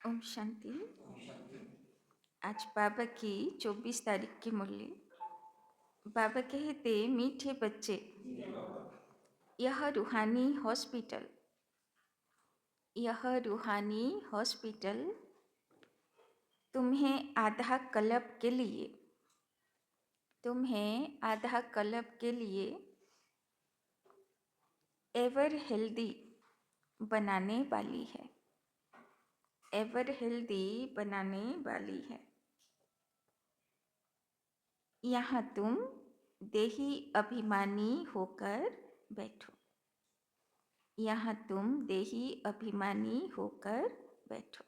ओम शांति। आज बाबा की 24 तारीख की मुरली। बाबा कहते, मीठे बच्चे, यह रूहानी हॉस्पिटल, यह रूहानी हॉस्पिटल तुम्हें आधा कल्प के लिए, तुम्हें आधा कल्प के लिए एवर हेल्दी बनाने वाली है, एवर हेल्दी बनाने वाली है। यहाँ तुम देही अभिमानी होकर बैठो, यहाँ तुम देही अभिमानी होकर बैठो।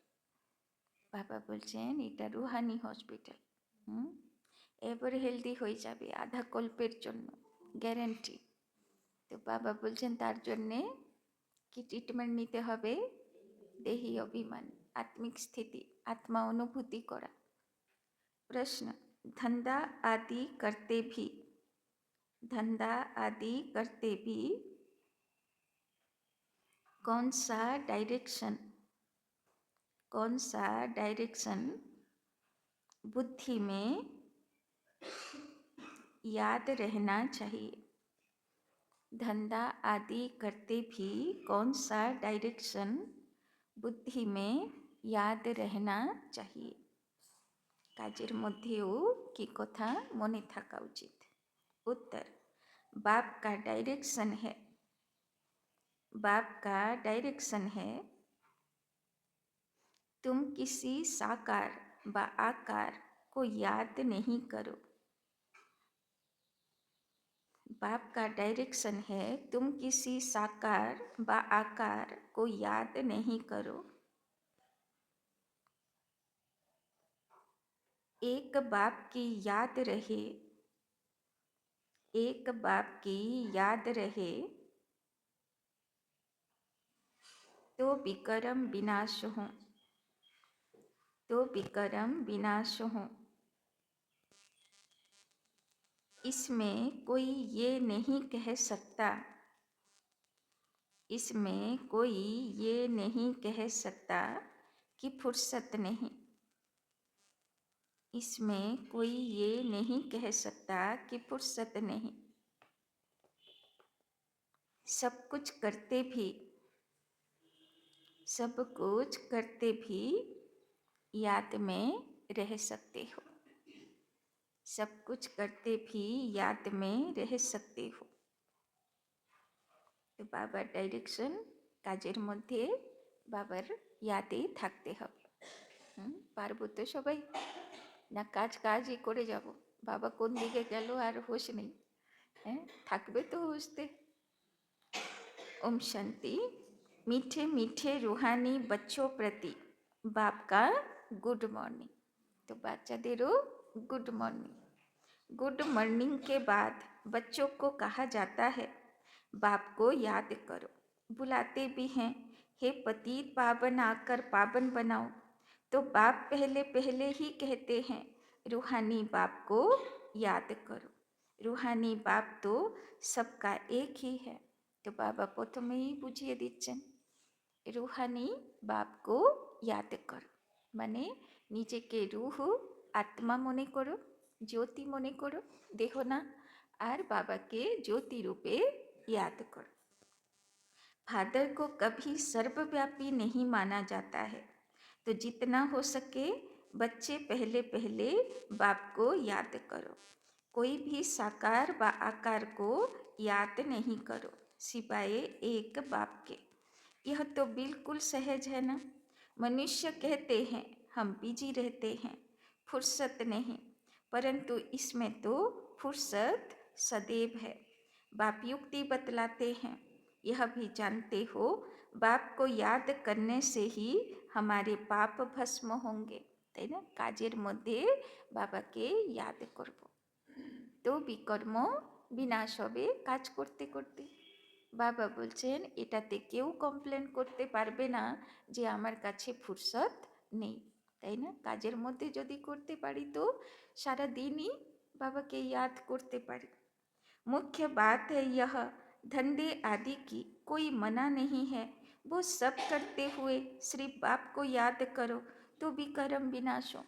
बाबा बोलছেন এটা রুহানি হসপিটাল, এবার হেলদি হয়ে যাবে আধা কল্পের জন্য, গ্যারান্টি। তো বাবা বলছেন তার জন্যে কি ট্রিটমেন্ট নিতে হবে? দেহি অভিমান, আত্মিক স্থিতি, আত্মা অনুভূতি করা। प्रश्न, धंधा आदि करते भी, धंधा आदि करते भी कौन सा डायरेक्शन, कौन सा डायरेक्शन बुद्धि में याद रहना चाहिए? धंधा आदि करते भी कौन सा डायरेक्शन बुद्धि में याद रहना चाहिए? কাজের মধ্যেও কি কথা মনে থাকা উচিত? उत्तर, बाप का डायरेक्शन है, बाप का डायरेक्शन है तुम किसी साकार व आकार को याद नहीं करो। बाप का डायरेक्शन है तुम किसी साकार व आकार को याद नहीं करो। एक बाप की याद रहे, एक बाप की याद रहे तो विकर्म विनाश हो, तो विकर्म विनाश हो। इसमें कोई ये नहीं कह सकता, इसमें कोई ये नहीं कह सकता कि फुर्सत नहीं, इसमें कोई ये नहीं कह सकता कि फुर्सत नहीं। सब कुछ करते भी, सब कुछ करते भी याद में रह सकते हो, सब कुछ करते भी याद में रह सकते हो। তো বাবার ডাইরেকশন, কাজের মধ্যে বাবার ইয়াদে থাকতে হবে। পারবো তো সবাই? না কাজই করে যাব, বাবা কোন দিকে গেল আর হোশ নেই। থাকবে তো হোশতে। ओम शांति। मीठे मीठे रूहानी बच्चों प्रति बाप का गुड मॉर्निंग। तो বাচ্চাদেরও गुड मॉर्निंग। गुड मॉर्निंग के बाद बच्चों को कहा जाता है बाप को याद करो। बुलाते भी हैं, हे पतित पावन आकर पावन बनाओ। तो बाप पहले पहले ही कहते हैं रूहानी बाप को याद करो। रूहानी बाप तो सबका एक ही है। तो बाबा প্রথমেই বুঝিয়ে দিচ্ছেন রুহানি বাপকে याद करो, মানে নিজেকে রুহ আত্মা মনে করো, জ্যোতি মনে করো, দেহ না, আর বাবাকে জ্যোতি রূপে याद करो। फादर को कभी सर्वव्यापी नहीं माना जाता है, तो जितना हो सके बच्चे पहले पहले बाप को याद करो। कोई भी साकार व आकार को याद नहीं करो सिवाय एक बाप के। यह तो बिल्कुल सहज है ना। मनुष्य कहते हैं हम बिजी रहते हैं, फुर्सत नहीं, परंतु इसमें तो फुर्सत सदैव है। बाप युक्ति बतलाते हैं, यह भी जानते हो बाप को याद करने से ही हमारे पाप भस्म होंगे। তাই না? কাজের মধ্যে বাবাকে याद করব তো বিকর্ম বিনাশ হবে কাজ করতে করতে। বাবা বলছেন এটাতে কেউ কমপ্লেন করতে পারবে না যে আমার কাছে ফুরসত নেই, তাই না? কাজের মধ্যে যদি করতে পারি তো সারা দিনই বাবাকে याद করতে পারি। मुख्य बात है यह, धंधे आदि की कोई मना नहीं है, वो सब करते हुए सिर्फ बाप को याद करो तो भी कर्म विनाश हो।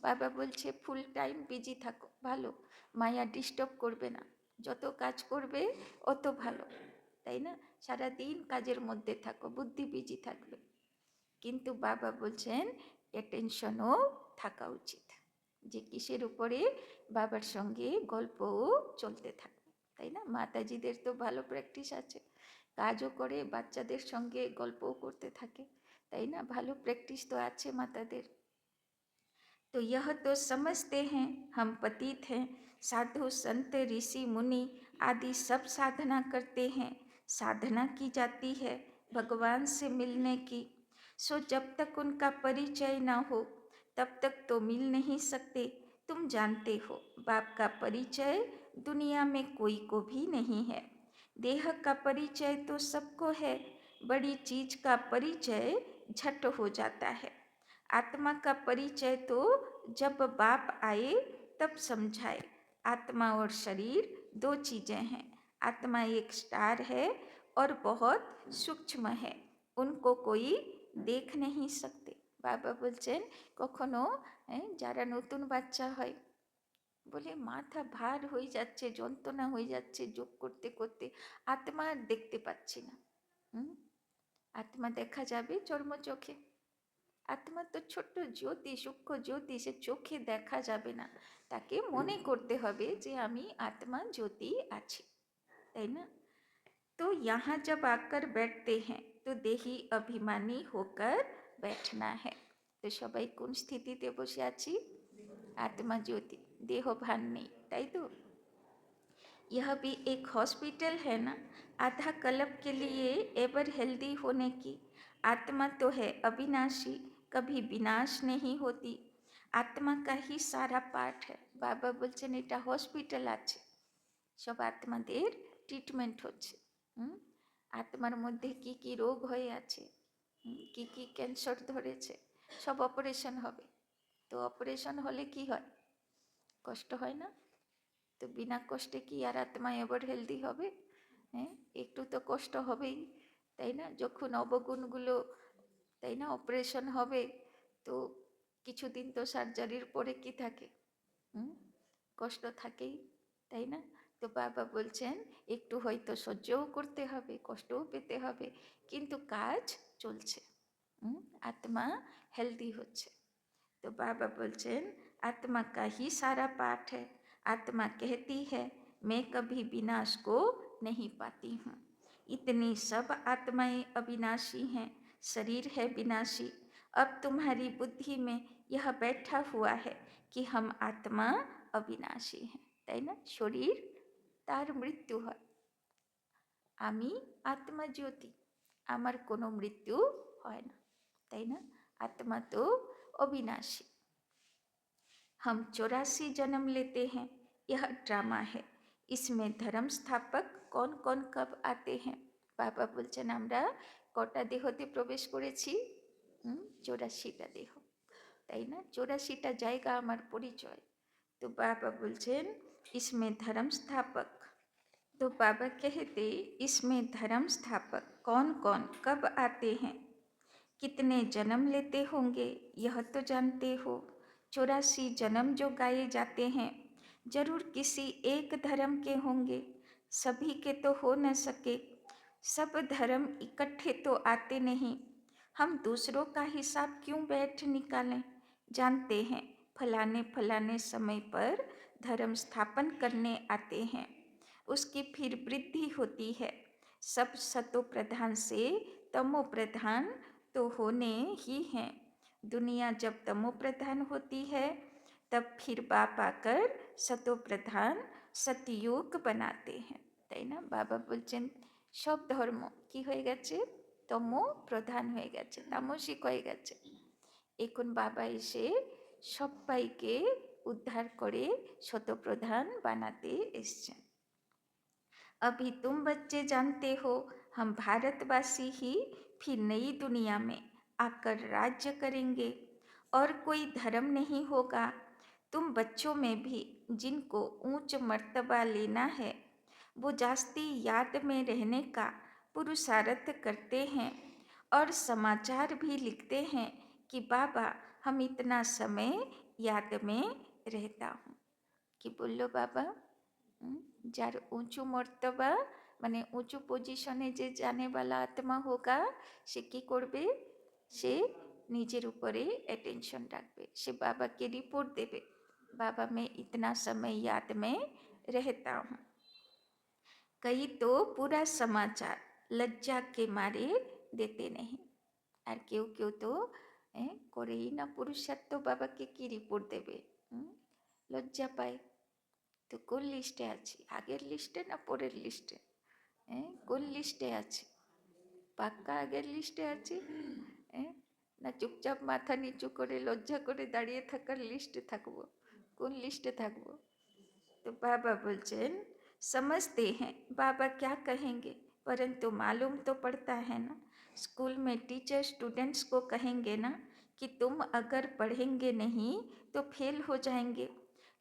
বাবা বলছে ফুল টাইম বিজি থাকো, ভালো, মায়া ডিস্টার্ব করবে না, যত কাজ করবে অত ভালো, তাই না? সারাদিন কাজের মধ্যে থাকো, বুদ্ধি বিজি থাকবে। কিন্তু বাবা বলছেন অ্যাটেনশনও থাকা উচিত, যে কিসের উপরে বাবার সঙ্গে গল্পও চলতে থাকবে, তাই না? মাতাজিদের তো ভালো প্র্যাকটিস আছে, কাজও করে বাচ্চাদের সঙ্গে গল্পও করতে থাকে, তাই না? ভালো প্র্যাকটিস তো আছে মাতাদের। तो यह तो समझते हैं हम पतित हैं, साधु संत ऋषि मुनि आदि सब साधना करते हैं, साधना की जाती है भगवान से मिलने की। सो जब तक उनका परिचय न हो तब तक तो मिल नहीं सकते। तुम जानते हो बाप का परिचय दुनिया में कोई को भी नहीं है। देह का परिचय तो सबको है, बड़ी चीज का परिचय झट हो जाता है। आत्मा का परिचय तो जब बाप आए तब समझाए। आत्मा और शरीर दो चीजें हैं। आत्मा एक स्टार है और बहुत सूक्ष्म है, उनको कोई देख नहीं सकते। बाबा বলছেন কখনো যারা নতুন বাচ্চা হয় বলে মাথা ভার হয়ে যাচ্ছে, যন্ত্রণা হয়ে যাচ্ছে যোগ করতে করতে, আত্মা আর দেখতে পাচ্ছি না। আত্মা দেখা যাবে চর্মচোখে, আত্মা তো ছোট্ট জ্যোতি, সূক্ষ্ম জ্যোতি, সে চোখে দেখা যাবে না, তাকে মনে করতে হবে যে আমি আত্মা জ্যোতি আছি, তাই না? तो यहाँ जब आकर बैठते हैं तो देही अभिमानी होकर बैठना है। तो সবাই কোন স্থিতিতে বসে আছি? आत्मा ज्योति, देह भान नहीं, তাই তো? यह भी एक हॉस्पिटल है ना, आधा कल्प के लिए एवर हेल्दी होने की। आत्मा तो है अविनाशी, कभी विनाश नहीं होती। आत्मा का ही सारा पाठ है। बाबा বলছেন এটা হসপিটাল আছে, সব আত্মাদের ট্রিটমেন্ট হচ্ছে। আত্মার মধ্যে কি কি রোগ হয়ে আছে, কি কি ক্যান্সার ধরেছে, সব অপারেশন হবে। তো অপারেশন হলে কি হয়? কষ্ট হয় না? তো বিনা কষ্টে কি আর আত্মা এবার হেলদি হবে? হ্যাঁ, একটু তো কষ্ট হবেই, তাই না? যখন অবগুণগুলো, তাই না, অপারেশন হবে, তো কিছুদিন তো সার্জারির পরে কি থাকে? কষ্ট থাকেই, তাই না? তো বাবা বলছেন একটু হয়তো সহ্যও করতে হবে, কষ্টও পেতে হবে, কিন্তু কাজ চলছে, আত্মা হেলদি হচ্ছে। तो बाबा बोलचेन आत्मा का ही सारा पाठ है। आत्मा कहती है मैं कभी विनाश को नहीं पाती हूँ। इतनी सब आत्माएं अविनाशी हैं, शरीर है विनाशी। अब तुम्हारी बुद्धि में यह बैठा हुआ है कि हम आत्मा अविनाशी हैं, তাই না? শরীর তার মৃত্যু হয়, আমি আত্মা জ্যোতি, আমার কোনো মৃত্যু হয় না, তাই না? আত্মা তো अविनाशी। हम 84 जन्म लेते हैं, यह ड्रामा है। इसमें धर्म स्थापक कौन कौन कब आते हैं? বাবা বলছেন আমরা কটা দেহতে প্রবেশ করেছি? 84টা দেহ, তাই না? 84টা জায়গা আমার পরিচয়। তো বাবা বলছেন इसमें धर्म स्थापक। तो बाबा कहते इसमें धर्म स्थापक कौन कौन कब आते हैं, कितने जन्म लेते होंगे यह तो जानते हो। 84 जन्म जो गाए जाते हैं जरूर किसी एक धर्म के होंगे, सभी के तो हो न सके। सब धर्म इकट्ठे तो आते नहीं, हम दूसरों का हिसाब क्यों बैठ निकालें। जानते हैं फलाने फलाने समय पर धर्म स्थापन करने आते हैं, उसकी फिर वृद्धि होती है। सब सतो प्रधान से तमो प्रधान तो होने ही हैं। दुनिया जब तमो प्रधान होती है तब फिर बाप आकर सतो प्रधान सतयुग बनाते हैं, তাই না? বাবা বলছেন সব ধর্ম কি হয়ে গেছে? তম প্রধান হয়ে গেছে, তামসিক হয়ে গেছে। এখন বাবা এসে সবাইকে উদ্ধার করে শতপ্রধান বানাতে এসছেন। अभी तुम बच्चे जानते हो हम भारतवासी ही फिर नई दुनिया में आकर राज्य करेंगे और कोई धर्म नहीं होगा। तुम बच्चों में भी जिनको ऊंच मर्तबा लेना है वो जास्ती याद में रहने का पुरुषार्थ करते हैं। और समाचार भी लिखते हैं कि बाबा हम इतना समय याद में रहता हूँ। कि बोलो बाबा जार ऊँचू मर्तबा মানে উঁচু পজিশনে যে জানেওয়ালা আত্মা হোগা সে কি করবে, সে নিজের উপরে অ্যাটেনশন রাখবে, সে বাবাকে রিপোর্ট দেবে, बाबा मैं इतना समय याद में रहता हूँ। कई तो पूरा समाचार लज्जा के मारे देते नहीं, আর কেউ কেউ তো করেই না পুরুষার্থ, বাবাকে কি রিপোর্ট দেবে, লজ্জা পায়। তো কোন লিস্টে আছি, আগের লিস্টে না পরের লিস্টে? কোন লিস্টে আছি? পাক্কা আগের লিস্টে আছি না চুপচাপ মাথা নিচু করে লজ্জা করে দাঁড়িয়ে থাকার লিস্টে থাকবো? কোন লিস্টে থাকবো? तो बाबा बोलचन समझते हैं बाबा क्या कहेंगे, परंतु मालूम तो पड़ता है ना। स्कूल में टीचर स्टूडेंट्स को कहेंगे ना कि तुम अगर पढ़ेंगे नहीं तो फेल हो जाएंगे।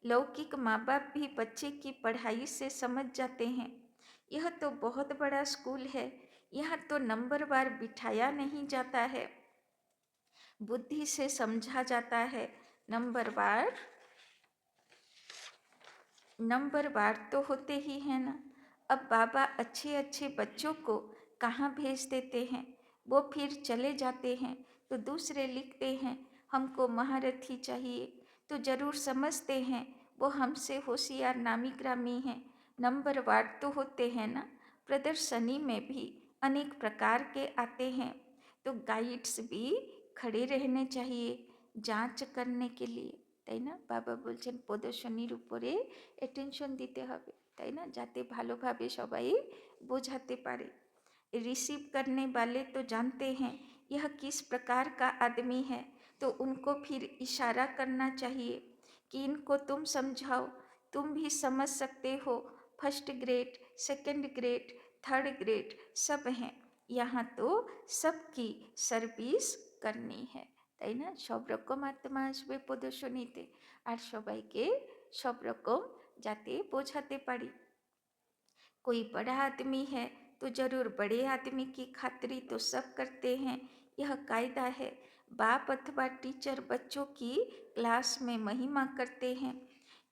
लौकिक माँ बाप भी बच्चे की पढ़ाई से समझ जाते हैं। यह तो बहुत बड़ा स्कूल है, यहाँ तो नंबरवार बिठाया नहीं जाता है, बुद्धि से समझा जाता है। नंबरवार तो होते ही हैं ना। अब बाबा अच्छे अच्छे बच्चों को कहाँ भेज देते हैं, वो फिर चले जाते हैं तो दूसरे लिखते हैं हमको महारथी चाहिए, तो ज़रूर समझते हैं वो हमसे होशियार नामी ग्रामी हैं। नंबरवार तो होते हैं ना। प्रदर्शनी में भी अनेक प्रकार के आते हैं, तो गाइड्स भी खड़े रहने चाहिए जांच करने के लिए, তাই না? বাবা বলছেন প্রদর্শনীর উপরে অ্যাটেনশন দিতে হবে, তাই না, যাতে ভালোভাবে সবাই বোঝাতে পারে। रिसीव करने वाले तो जानते हैं यह किस प्रकार का आदमी है, तो उनको फिर इशारा करना चाहिए कि इनको तुम समझाओ, तुम भी समझ सकते हो, first grade, second grade, third grade सब हैं, यहाँ तो सबकी सर्विस करनी है, তাই না? সব রকম আত্মা আসবে প্রদর্শনীতে, আর সবাইকে সব রকম যাতে বোঝাতে পারি। कोई बड़ा आदमी है तो जरूर बड़े आदमी की खातिरी तो सब करते हैं, यह कायदा है। बाप अथवा टीचर बच्चों की क्लास में महिमा करते हैं,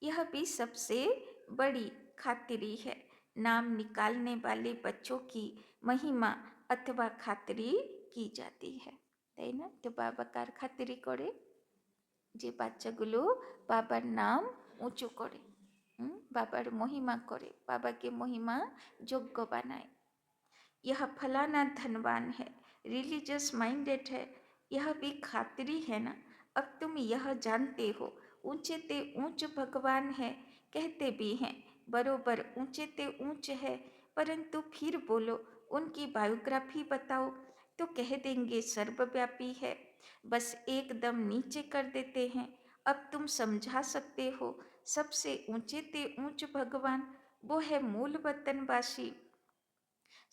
यह भी सबसे बड़ी खातिरी है। नाम निकालने वाले बच्चों की महिमा अथवा खातिरी की जाती है, তাই না? তো বাবা কার খাতিরি করে? যে বাচ্চাগুলো বাবার নাম উঁচু করে, বাবার মহিমা করে, বাবাকে মহিমা যোগ্য বানায়। यह फलाना धनवान है, रिलीजियस माइंडेड है, यह भी खातिरी है ना। अब तुम यह जानते हो ऊंचे ते ऊंच भगवान है, कहते भी हैं बरोबर ऊंचे ते ऊंच है, परंतु फिर बोलो उनकी बायोग्राफी बताओ तो कह देंगे सर्वव्यापी है, बस एकदम नीचे कर देते हैं। अब तुम समझा सकते हो सबसे ऊंचे ते ऊंच भगवान वो है मूल वतनवासी,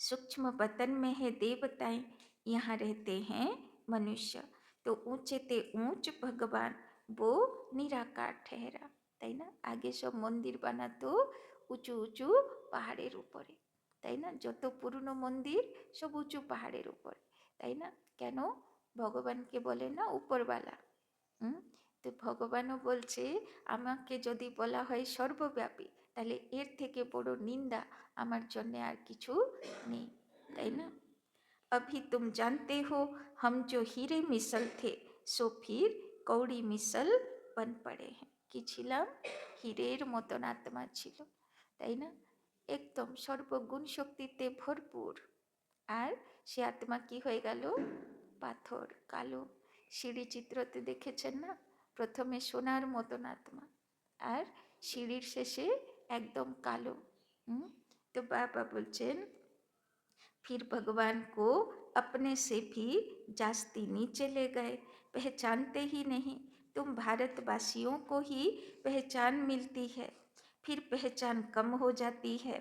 सूक्ष्म वतन में है देवताएं, यहाँ रहते हैं मनुष्य, तो ऊंचे ते ऊंच भगवान वो निराकार ठहरा, তাই না? আগে সব মন্দির বানাতো উঁচু উঁচু পাহাড়ের উপরে, তাই না? যত পুরনো মন্দির সব উঁচু পাহাড়ের উপরে, তাই না? কেন? ভগবানকে বলে না উপরওয়ালা। তো ভগবানও বলছে আমাকে যদি বলা হয় সর্বব্যাপী তাহলে এর থেকে বড় নিন্দা আমার জন্য আর কিছু নেই, তাই না? अभी तुम जानते हो हम जो हीरे मिसल थे सो फिर कौड़ी मिसल बन पड़े हैं। কি ছিলাম? হীরের মতন আত্মা ছিল, তাই না? একদম সর্বগুণ শক্তিতে ভরপুর, আর সে আত্মা কি হয়ে গেল? পাথর, কালো। সিঁড়ি চিত্রতে দেখেছেন না, প্রথমে সোনার মতন আত্মা আর সিঁড়ির শেষে একদম কালো। तो बाबा बोलचन फिर भगवान को अपने से भी जास्ती नीचे ले गए, पहचानते ही नहीं। तुम भारतवासियों को ही पहचान मिलती है, फिर पहचान कम हो जाती है।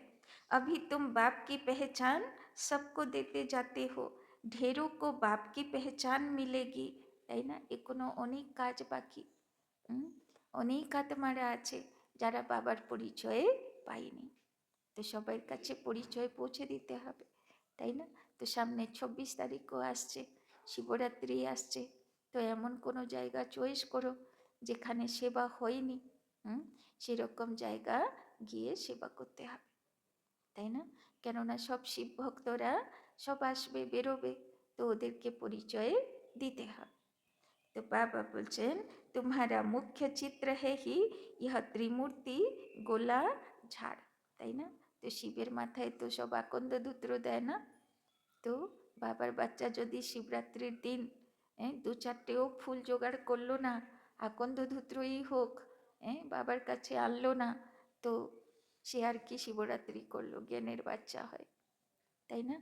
अभी तुम बाप की पहचान सबको देते जाते हो, ढेरों को बाप की पहचान मिलेगी, তাই না? এখনো অনেক কাজ বাকি, অনেক আত্মারা আছে যারা বাবার পরিচয়ে পায়নি, তো সবার কাছে পরিচয় পৌঁছে দিতে হবে, তাই না? তো সামনে 26 তারিখও আসছে, শিবরাত্রি আসছে, তো এমন কোনো জায়গা চয়েস করো যেখানে সেবা হয়নি, সেরকম জায়গা গিয়ে সেবা করতে হবে, তাই না? কেননা সব শিব ভক্তরা সব আসবে, বেরোবে, তো ওদেরকে পরিচয় দিতে হবে। তো বাবা বলছেন, तुम्हारा मुख्य चित्र है ही यह त्रिमूर्ति गोला ঝাড়, তাই না? তো শিবের মাথায় তো সব আকন্দ ধূত্র দেয় না, তো বাবার বাচ্চা যদি শিবরাত্রির দিন 2-4টেও ফুল জোগাড় করলো না, আকন্দ ধূত্রই হোক, বাবার কাছে আনলো না, তো সে আর কি শিবরাত্রি করলো, জ্ঞানের বাচ্চা হয়, তাই না?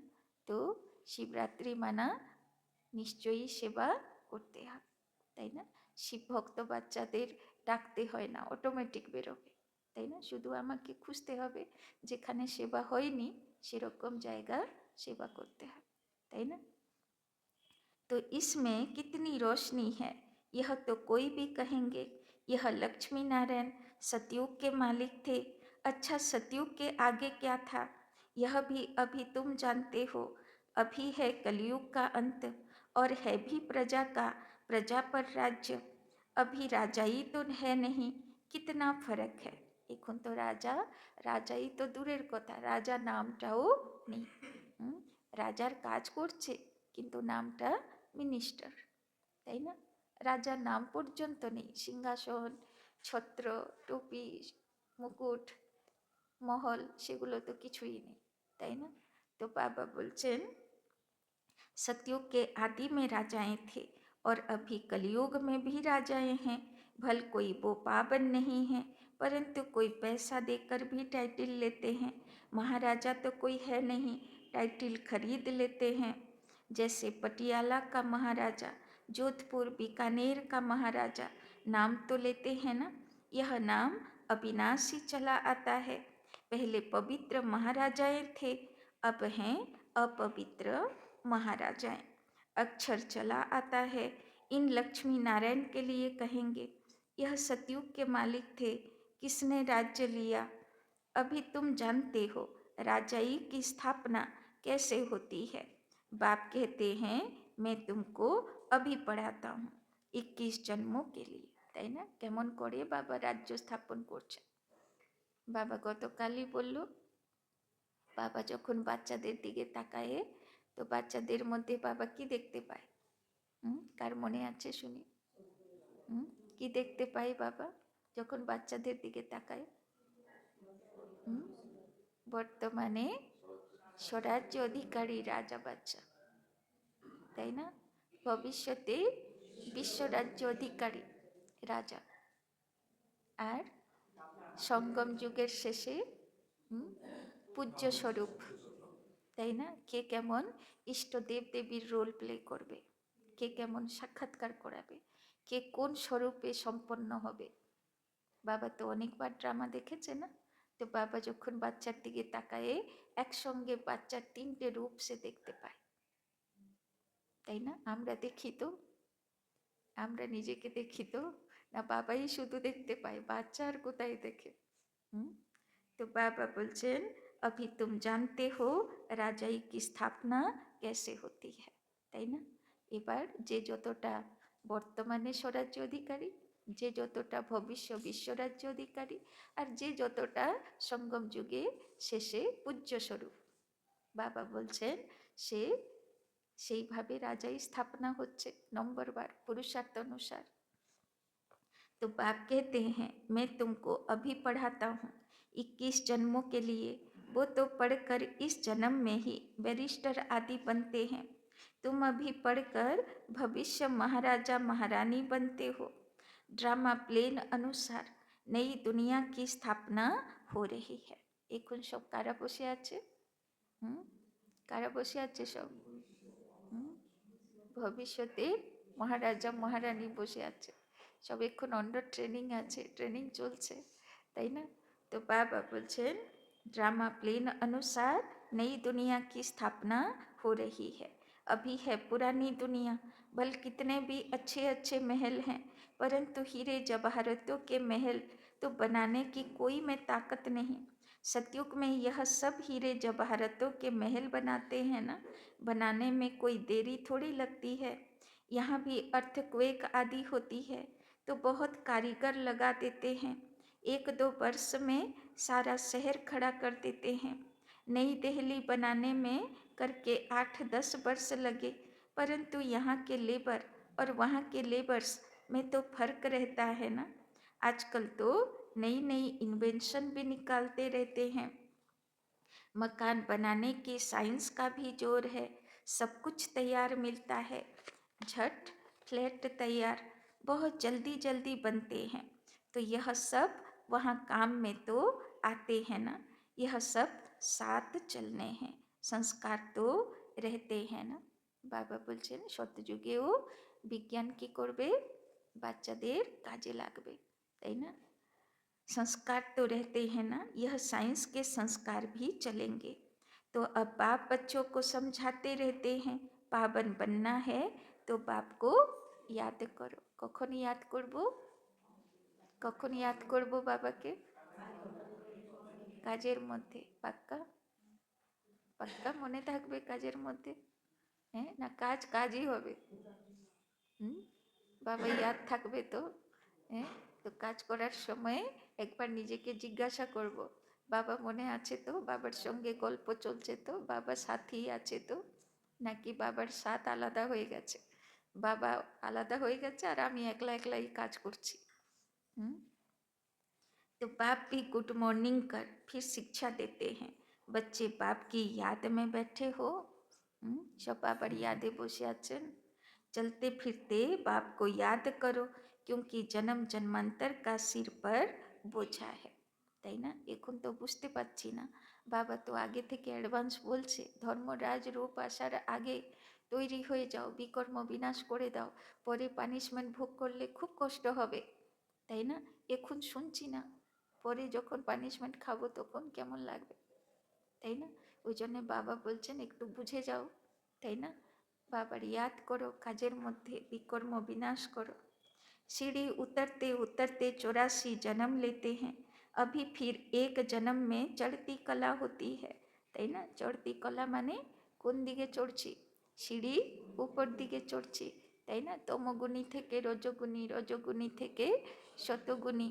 তো শিবরাত্রি মানা নিশ্চয়ই সেবা করতে হবে, তাই না? শিব ভক্ত বাচ্চাদের ডাকতে হয় না, অটোমেটিক বেরোবে, তাই না? শুধু আমাকে খুঁজতে হবে যেখানে সেবা হয়নি সেরকম জায়গা সেবা করতে হবে, তাই না? तो इसमें कितनी रोशनी है, यह तो कोई भी कहेंगे। यह लक्ष्मी नारायण सतयुग के मालिक थे। अच्छा, सतयुग के आगे क्या था, यह भी अभी तुम जानते हो। अभी है कलयुग का अंत, और है भी प्रजा का, प्रजा पर राज्य। अभी राजाई तो है नहीं, कितना फर्क है। এখন তো রাজাই তো দূরের কথা, রাজা নামটাও নেই, রাজার কাজ করছে কিন্তু নামটা মিনিস্টার, তাই না? রাজার নাম পর্যন্ত নেই, সিংহাসন, ছত্র, টুপি, মুকুট, মহল, সেগুলো তো কিছুই নেই, তাই না? তো বাবা বলছেন, सतयुग के आदि में राजाएं थे, और अभी कलयुग में भी राजाएं हैं। भल कोई वो पावन नहीं है, परंतु कोई पैसा देकर भी टाइटिल लेते हैं। महाराजा तो कोई है नहीं, टाइटिल खरीद लेते हैं। जैसे पटियाला का महाराजा, जोधपुर बीकानेर का महाराजा, नाम तो लेते हैं ना, यह नाम अविनाशी चला आता है। पहले पवित्र महाराजाएं थे, अब हैं अपवित्र महाराजाएं। अक्षर चला आता है, इन लक्ष्मी नारायण के लिए कहेंगे। यह सतयुग के मालिक थे, किसने राज्य लिया, अभी तुम जानते हो। राजाई की स्थापना कैसे होती है। बाप कहते हैं, मैं तुमको अभी पढ़ाता हूँ, 21 जन्मों के लिए, তাই না? কেমন করে বাবা রাজ্য স্থাপন করছে। বাবা গতকালই বলল, বাবা যখন বাচ্চাদের দিকে তাকায়, তো বাচ্চাদের মধ্যে বাবা কি দেখতে পায়? কার মনে আছে শুনি? কি দেখতে পায় বাবা যখন বাচ্চাদের দিকে তাকায়? বর্তমানে স্বরাজ্য অধিকারী রাজা বাচ্চা, তাই না? ভবিষ্যতে বিশ্বরাজ্য অধিকারী রাজা, আর সঙ্গম যুগের শেষে পূজ্য স্বরূপ, তাই না? কে কেমন ইষ্টদেব দেবীর রোল প্লে করবে, কে কেমন সাক্ষাৎকার করাবে, কে কোন স্বরূপে সম্পন্ন হবে। বাবা তো অনেকবার ড্রামা দেখেছে না, তো বাবা যখন বাচ্চার দিকে তাকায়, একসঙ্গে বাচ্চার 3টে রূপ সে দেখতে পায়, তাই না? আমরা দেখি তো, আমরা নিজেকে দেখি তো, না বাবাই শুধু দেখতে পায়, বাচ্চা আর কোথায় দেখে? তো বাবা বলছেন, अभी तुम जानते हो রাজাই কি স্থাপনা कैसे होती है, তাই না? এবার যে যতটা বর্তমানে স্বরাজ্য অধিকারী, যে যতটা ভবিষ্য বিশ্বরাজ্য অধিকারী, আর যে যতটা সঙ্গম যুগে শেষে পূজ্য স্বরূপ, বাবা বলছেন সে সেইভাবে রাজাই স্থাপনা হচ্ছে নম্বরবার पुरुषार्थ अनुसार। तो बाप कहते हैं, मैं तुमको अभी पढ़ाता हूँ 21 जन्मों के लिए। वो तो पढ़कर इस जन्म में ही बैरिस्टर आदि बनते हैं, तुम अभी पढ़कर भविष्य महाराजा महारानी बनते हो। ड्रामा प्लेन अनुसार नई दुनिया की स्थापना हो रही है। এখন সব কারা বসে আছে? কারা বসে আছে সব? ভবিষ্যতে মহারাজা মহারানী বসে আছে, সব এখন অন্ডার ট্রেনিং আছে, ট্রেনিং চলছে, তাই না? तो बाबा बोलছেন, ड्रामा प्लेन अनुसार नई दुनिया की स्थापना हो रही है। अभी है पुरानी दुनिया, भले कितने भी अच्छे अच्छे महल हैं, परंतु हीरे जवाहरातों के महल तो तो बनाने की कोई में ताकत नहीं। सतयुग में यह सब हीरे जवाहरातों के महल बनाते हैं ना, बनाने में कोई देरी थोड़ी लगती है। यहाँ भी अर्थक्वेक आदि होती है तो बहुत कारीगर लगा देते हैं, 1-2 वर्ष में सारा शहर खड़ा कर देते हैं। नई दिल्ली बनाने में करके 8-10 वर्ष लगे, परंतु यहाँ के लेबर और वहाँ के लेबर्स में तो फर्क रहता है ना। आजकल तो नई नई इन्वेंशन भी निकालते रहते हैं। मकान बनाने की साइंस का भी जोर है, सब कुछ तैयार मिलता है, झट फ्लैट तैयार, बहुत जल्दी जल्दी बनते हैं। तो यह सब वहाँ काम में तो आते हैं ना, यह सब साथ चलने हैं, संस्कार तो रहते हैं ना। বাবা বলছেন শতযুগেও বিজ্ঞান কি করবে, বাচ্চাদের কাজে লাগবে, তাই না। संस्कार तो रहते हैं ना, यह साइंस के संस्कार भी चलेंगे। तो अब बाप बच्चों को समझाते रहते हैं, पावन बनना है तो बाप को याद करो। कखन याद करबो, कखन याद करबो बाबाके, काजेर मध्य, पक्का पक्का मने थाकबे काजेर मध्य, हैं ना, काज काजई होबे, बाबा याद थाकबे तो, हैं तो काज करार समय एकबार निजेके जिज्ञासा करब, बाबा मने आछे तो, बाबार संगे गल्प चलछे तो, बाबा साथी आछे तो, नाकि बाबार साथ आलादा हये गेछे, बाबा आलादा हये गेछे आर आमी एकला एकलाई काज करछि। तो बाप भी गुड मॉर्निंग कर फिर शिक्षा देते हैं। बच्चे बाप की याद में बैठे हो, सब बाबार यादे बसे आछेन, चलते फिरते बाप को याद करो, क्योंकि जन्म जन्मांतर का सिर पर बोझा है, তাই না। এখন তো বুঝতে পারছি না, বাবা তো আগে থেকে অ্যাডভান্স বলছে, ধর্মরাজ রূপ আসার আগে তৈরি হয়ে যাও, বিকর্ম বিনাশ করে দাও, পরে পানিশমেন্ট ভোগ করলে খুব কষ্ট হবে, তাই না। এখন শুনছি না, পরে যখন পানিশমেন্ট খাবো তখন কেমন লাগবে, তাই না। ওই জন্য বাবা বলছেন একটু বুঝে যাও, তাই না। बाबर याद करो, काजेर मध्य विकर्म विनाश करो। सीढ़ी उतरते उतरते 84 जन्म लेते हैं, अभी फिर एक जन्म में चढ़ती कला होती है, ताई ना। चढ़ती कला माने कोन दिके चढ़ছি, सीढ़ी ऊपर दिके चढ़ছি, ताई ना। तमोगुणी थेके रजोगुणी, रजोगुणी थेके शतगुणी।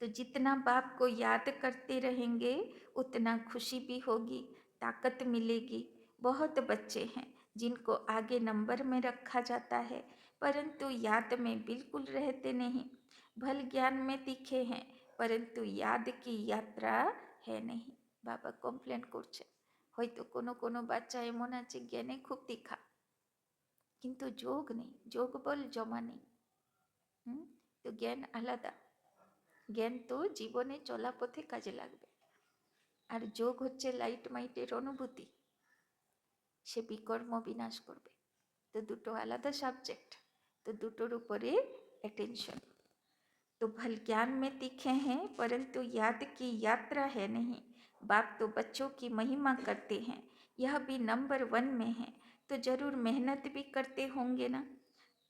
तो जितना बाप को याद करते रहेंगे उतना खुशी भी होगी, ताकत मिलेगी। बहुत बच्चे हैं जिनको आगे नंबर में रखा जाता है, परंतु याद में बिल्कुल रहते नहीं। भल ज्ञान में तीखे हैं, परंतु याद की यात्रा है नहीं। बाबा कमप्लेन करছে, হয়তো কোনো কোনো বাচ্চা এমন আছে জ্ঞানে খুব তীখা, কিন্তু যোগ নেই, যোগ বল জমা নেই। তো জ্ঞান আলাদা, জ্ঞান তো জীবনে চলা পথে কাজে লাগবে, আর যোগ হচ্ছে লাইট মাইটের অনুভূতি, সে বিকর্ম বিনাশ করবে। তো দুটো আলাদা সাবজেক্ট, तो দুটোর উপরে अटेंशन। तो भल ज्ञान में तीखे हैं, परंतु याद की यात्रा है नहीं। बाप तो बच्चों की महिमा करते हैं, यह भी नंबर 1 में है, तो जरूर मेहनत भी करते होंगे ना।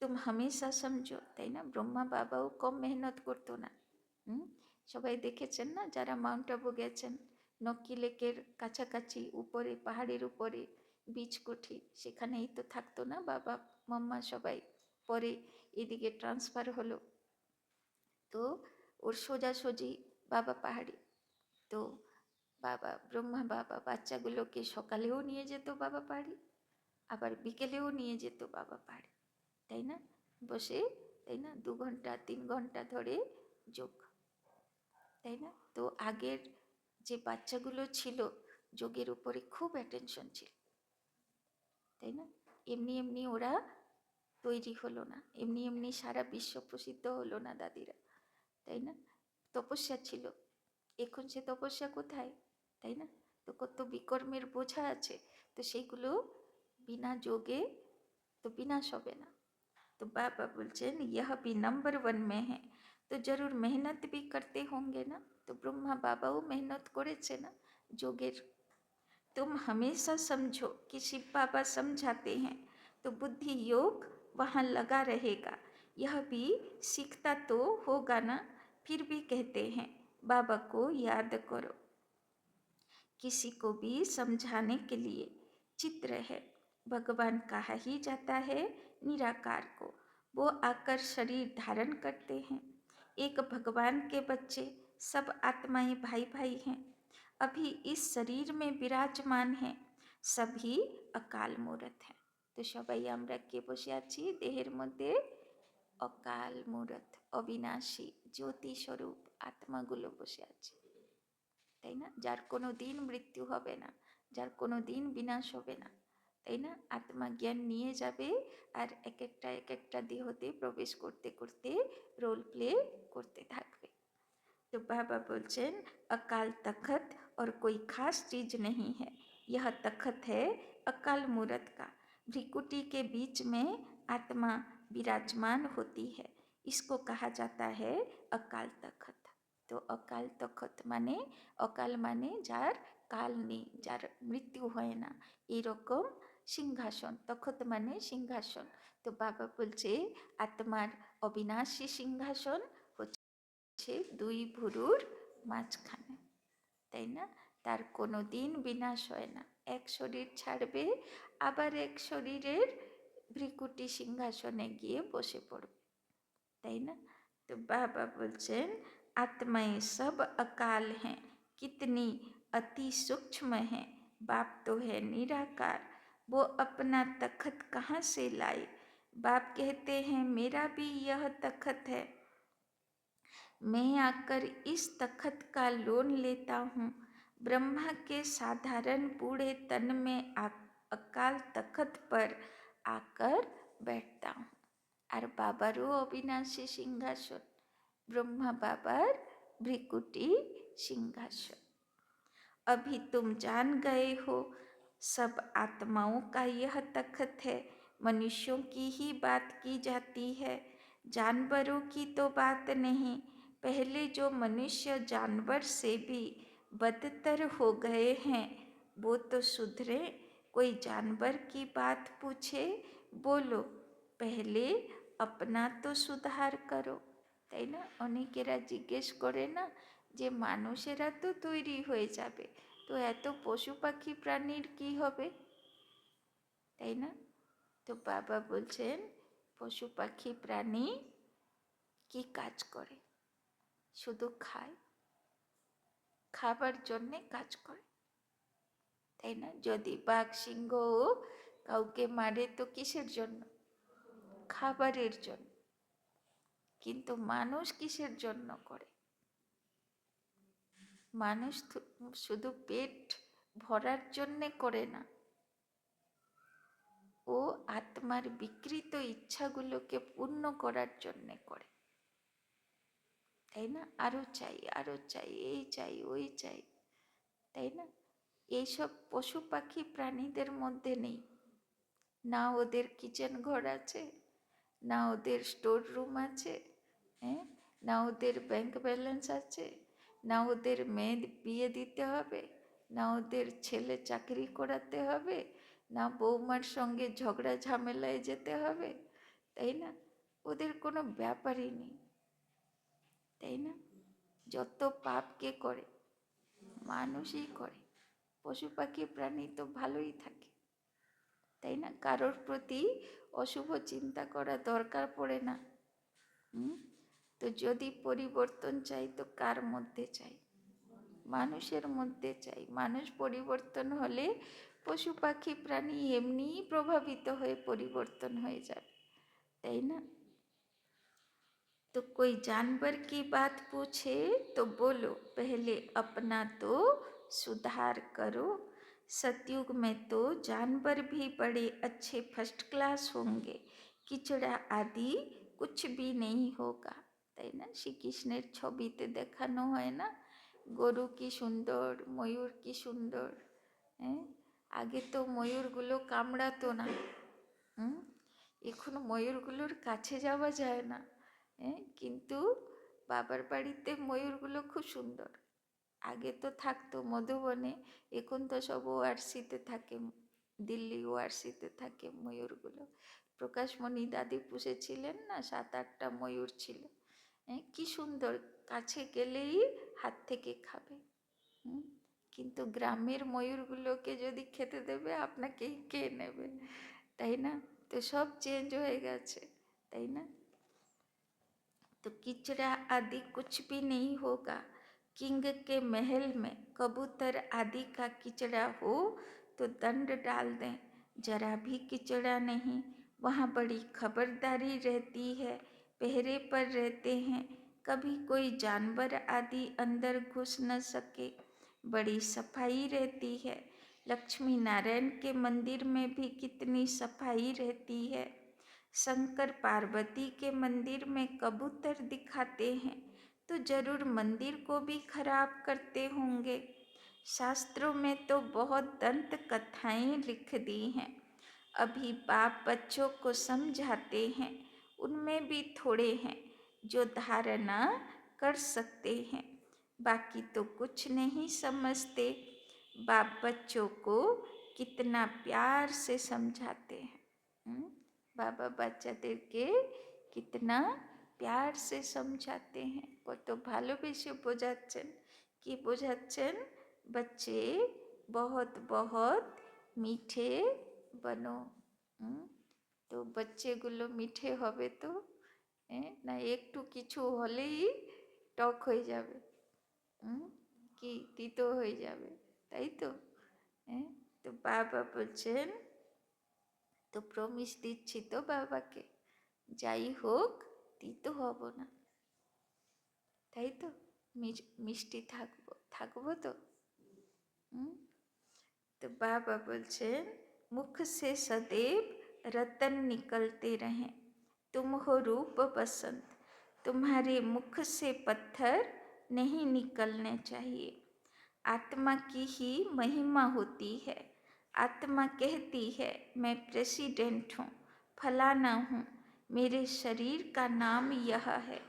तुम हमेशा समझो, তাই না। ব্রহ্মা বাবাও কম মেহনত করতো না। সবাই দেখেছেন না যারা মাউন্ট আবু গেছেন, নকি লেকের কাছাকাছি উপরে পাহাড়ের উপরে বীজকুঠি, সেখানেই তো থাকতো না বাবা মাম্মা সবাই, পরে এদিকে ট্রান্সফার হলো। তো ওর সোজাসুজি বাবা পাহাড়ি। তো বাবা ব্রহ্মা বাবা বাচ্চাগুলোকে সকালেও নিয়ে যেত বাবা পাহাড়ি, আবার বিকেলেও নিয়ে যেত বাবা পাহাড়ি, তাই না। বসে, তাই না, 2 ঘন্টা 3 ঘন্টা ধরে যোগ, তাই না। তো আগের যে বাচ্চাগুলো ছিল যোগের উপরে খুব অ্যাটেনশন ছিল, তাই না। এমনি এমনি ওরা তৈরি হলো না, এমনি এমনি সারা বিশ্ব প্রসিদ্ধ হলো না দাদিরা, তাই না। তপস্যা ছিল, এখন সে তপস্যা কোথায়, তাই না। তো কত বিকর্মের বোঝা আছে, তো সেইগুলো বিনা যোগে তো বিনাশ হবে না। तो बाबा बोलছেন यह भी नंबर 1 में है, तो जरूर मेहनत भी करते होंगे ना। तो ब्रह्मा बाबाओ मेहनत করেছে না যোগের। तुम हमेशा समझो कि शिव बाबा समझाते हैं, तो बुद्धि योग वहाँ लगा रहेगा। यह भी सीखता तो होगा ना, फिर भी कहते हैं बाबा को याद करो। किसी को भी समझाने के लिए चित्र है। भगवान कहा ही जाता है निराकार को, वो आकर शरीर धारण करते हैं। एक भगवान के बच्चे सब आत्माएं भाई भाई हैं, अभी इस शरीर में विराजमान हैं, सभी अकाल मूरत हैं। तो सबाई আমরা কে বসে আছি? দেহের মধ্যে অকাল মূরত অবিনাশী জ্যোতি স্বরূপ আত্মাগুলো বসে আছে, তাই না? যার কোনো দিন মৃত্যু হবে না, যার কোনো দিন বিনাশ হবে না, তাই না? আত্মা জ্ঞান নিয়ে যাবে আর এক একটা দেহতে প্রবেশ করতে করতে রোল প্লে করতে থাকবে। तो बाबा बोलचन अकाल तखत और कोई खास चीज नहीं है, यह तखत है अकाल मूरत का। भ्रिकुटी के बीच में आत्मा विराजमान होती है, इसको कहा जाता है अकाल तखत। तो अकाल तखत माने अकाल माने जार काल নেই, যার মৃত্যু হয় না, এরকম সিংহাসন। তখত মানে সিংহাসন। তো বাবা বলছে আত্মার অবিনাশী সিংহাসন হচ্ছে দুই ভুরুর মাঝখানে, তাই না? তার কোনো দিন বিনাশ হয় না, এক শরীর ছাড়বে আবার এক শরীরের ভ্রিকুটি সিংহাসনে গিয়ে বসে পড়বে, তাই না? तो बाबा बोलचन आत्माएं सब अकाल हैं, कितनी अति सूक्ष्म है। बाप तो है निराकार, वो अपना तखत कहाँ से लाए? बाप कहते हैं मेरा भी यह तखत है, मैं आकर इस तखत का लोन लेता हूँ। ब्रह्मा के साधारण बूढ़े तन में अकाल तखत पर आकर बैठता हूँ। আর বাবারও অবিনাশী সিংহাসন, ब्रह्मा बाबर भ्रिकुटी सिंहासन। अभी तुम जान गए हो सब आत्माओं का यह तखत है। मनुष्यों की ही बात की जाती है, जानवरों की तो बात नहीं। पहले जो मनुष्य जानवर से भी बदतर हो गए हैं वो तो सुधरे। कोई जानवर की बात पूछे, बोलो पहले अपना तो सुधार करो, তাই না? অনেকেরা জিজ্ঞেস করে না যে মানুষেরা তো তৈরি হয়ে যাবে, তো এত পশু পাখি প্রাণীর কি হবে, তাই না? তো বাবা বলছেন পশু পাখি প্রাণী কি কাজ করে? শুধু খায়, খাবার জন্যে কাজ করে, তাই না? যদি বাঘ সিংহ কাউকে মারে তো কিসের জন্য? খাবারের জন্য। কিন্তু মানুষ কিসের জন্য করে? মানুষ শুধু পেট ভরার জন্যে করে না, ও আত্মার বিকৃত ইচ্ছাগুলোকে পূর্ণ করার জন্যে করে, তাই না? আরো চাই, আরো চাই, এই চাই, ওই চাই, তাই না? এইসব পশু পাখি প্রাণীদের মধ্যে নেই। না ওদের কিচেন ঘর আছে, না ওদের স্টোর রুম আছে, হ্যাঁ, না ওদের ব্যাংক ব্যালেন্স আছে, না ওদের মেয়ে বিয়ে দিতে হবে, না ওদের ছেলে চাকরি করাতে হবে, না বৌমার সঙ্গে ঝগড়া ঝামেলায় যেতে হবে, তাই না? ওদের কোনো ব্যাপারই নেই, তাই না? যত পাপ কে করে? মানুষই করে। পশু পাখি প্রাণী তো ভালোই থাকে, তাই না? কারোর প্রতি অশুভ চিন্তা করা দরকার পড়ে না। তো যদি পরিবর্তন চাই তো কার মধ্যে চাই? মানুষের মধ্যে চাই। মানুষ পরিবর্তন হলে পশু পাখি প্রাণী এমনিই প্রভাবিত হয়ে পরিবর্তন হয়ে যাবে, তাই না? तो कोई जानवर की बात पूछे तो बोलो पहले अपना तो सुधार करो। सतयुग में तो जानवर भी बड़े अच्छे फर्स्ट क्लास होंगे, किचड़ा आदि कुछ भी नहीं होगा, তাই না? শ্রীকৃষ্ণের ছবিতে দেখানো হয় না গরু কি সুন্দর, ময়ূর কি সুন্দর, হ্যাঁ? আগে তো ময়ূরগুলো কামড়াতো না, এখন ময়ূরগুলোর কাছে যাওয়া যায় না, হ্যাঁ, কিন্তু বাবার বাড়িতে ময়ূরগুলো খুব সুন্দর। আগে তো থাকতো মধুবনে, এখন তো সব ওআরসিতে থাকে, দিল্লি ওআরসিতে থাকে ময়ূরগুলো। প্রকাশমণি দাদি পুষেছিলেন না, 7-8টা ময়ূর ছিল, কি সুন্দর, কাছে গেলেই হাত থেকে খাবে। কিন্তু গ্রামের ময়ূরগুলোকে যদি খেতে দেবে আপনাকেই খেয়ে নেবে, তাই না? তো সব চেঞ্জ হয়ে গেছে, তাই না? तो किचड़ा आदि कुछ भी नहीं होगा। किंग के महल में कबूतर आदि का किचड़ा हो तो दंड डाल दें, जरा भी किचड़ा नहीं। वहाँ बड़ी खबरदारी रहती है, पहरे पर रहते हैं, कभी कोई जानवर आदि अंदर घुस न सके। बड़ी सफाई रहती है। लक्ष्मी नारायण के मंदिर में भी कितनी सफाई रहती है। शंकर पार्वती के मंदिर में कबूतर दिखाते हैं तो जरूर मंदिर को भी खराब करते होंगे। शास्त्रों में तो बहुत दंत कथाएं लिख दी हैं, अभी बाप बच्चों को समझाते हैं, उनमें भी थोड़े हैं जो धारणा कर सकते हैं, बाकी तो कुछ नहीं समझते। बाप बच्चों को कितना प्यार से समझाते हैं। बाबा বাচ্চাদেরকে कितना प्यार से समझाते हैं। কত ভালোবেসে বোঝাচ্ছেন। কি বোঝাচ্ছেন? बच्चे बहुत बहुत मीठे बनो। তো বাচ্চাগুলো মিঠে হবে তো, না একটু কিছু হলেই টক হয়ে যাবে, কি তিতো হয়ে যাবে, তাই তো? তো বাবা বলছেন, তো প্রমিস দিচ্ছি তো বাবাকে, যাই হোক তিতো হব না, তাই তো? মিষ্টি থাকবো, থাকবো তো। तो बाबा बोलছেন, मुख से सदैव रतन निकलते रहें, तुम हो रूप बसंत, तुम्हारे मुख से पत्थर नहीं निकलने चाहिए। आत्मा की ही महिमा होती है। आत्मा कहती है मैं प्रेसिडेंट हूँ, फलाना हूँ, मेरे शरीर का नाम यह है।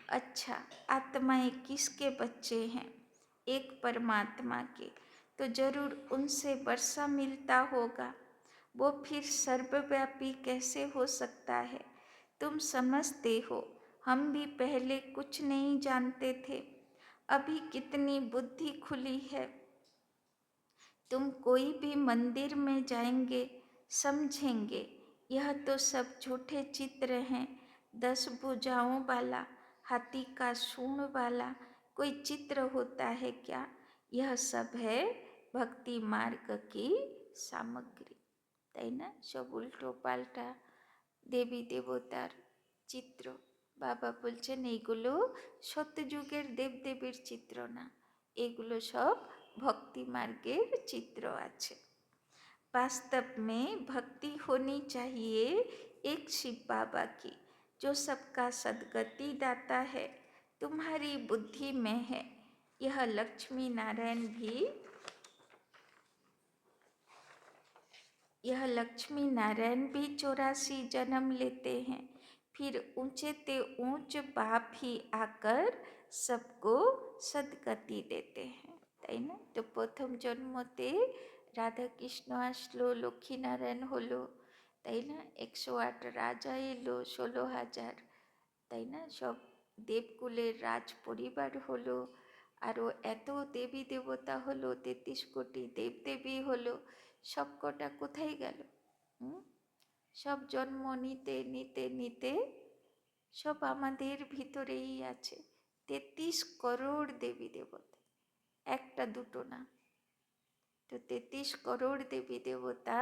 अच्छा, आत्माएं किसके बच्चे हैं? एक परमात्मा के, तो जरूर उनसे वर्षा मिलता होगा। वो फिर सर्वव्यापी कैसे हो सकता है? तुम समझते हो, हम भी पहले कुछ नहीं जानते थे, अभी कितनी बुद्धि खुली है। तुम कोई भी मंदिर में जाएंगे समझेंगे यह तो सब झूठे चित्र हैं। 10 भुजाओं वाला, हाथी का सूंड वाला कोई चित्र होता है क्या? यह सब है भक्ति मार्ग की सामग्री, তাই না? সব উল্টো পাল্টা দেবী দেবতার চিত্র। বাবা বলছেন এইগুলো সত্যযুগের দেবদেবীর চিত্র না, এগুলো সব भक्ति मार्गेर चित्र আছে। वास्तव में भक्ति होनी चाहिए एक शिव बाबा की, जो सबका सदगति दाता है। तुम्हारी बुद्धि में है। यह लक्ष्मी नारायण भी, यह लक्ष्मी नारायण भी 84 जन्म लेते हैं, फिर ऊंचे ते ऊंच बाप ही आकर सबको सदगति देते हैं, তাই না? তো প্রথম জন্মতে রাধা কৃষ্ণ আসলো, লক্ষ্মীনারায়ণ হলো, তাই না? 108 রাজা এলো, 16,000, তাই না? সব দেবকুলের রাজ পরিবার হলো, আরও এত দেবী দেবতা হলো, 33 কোটি দেবদেবী হলো, সব কটা কোথায় গেল? সব জন্ম নিতে নিতে নিতে সব আমাদের ভিতরেই আছে। 33 করোড় দেবী দেবতা, একটা দুটো না। তো 33 করোড় দেবী দেবতা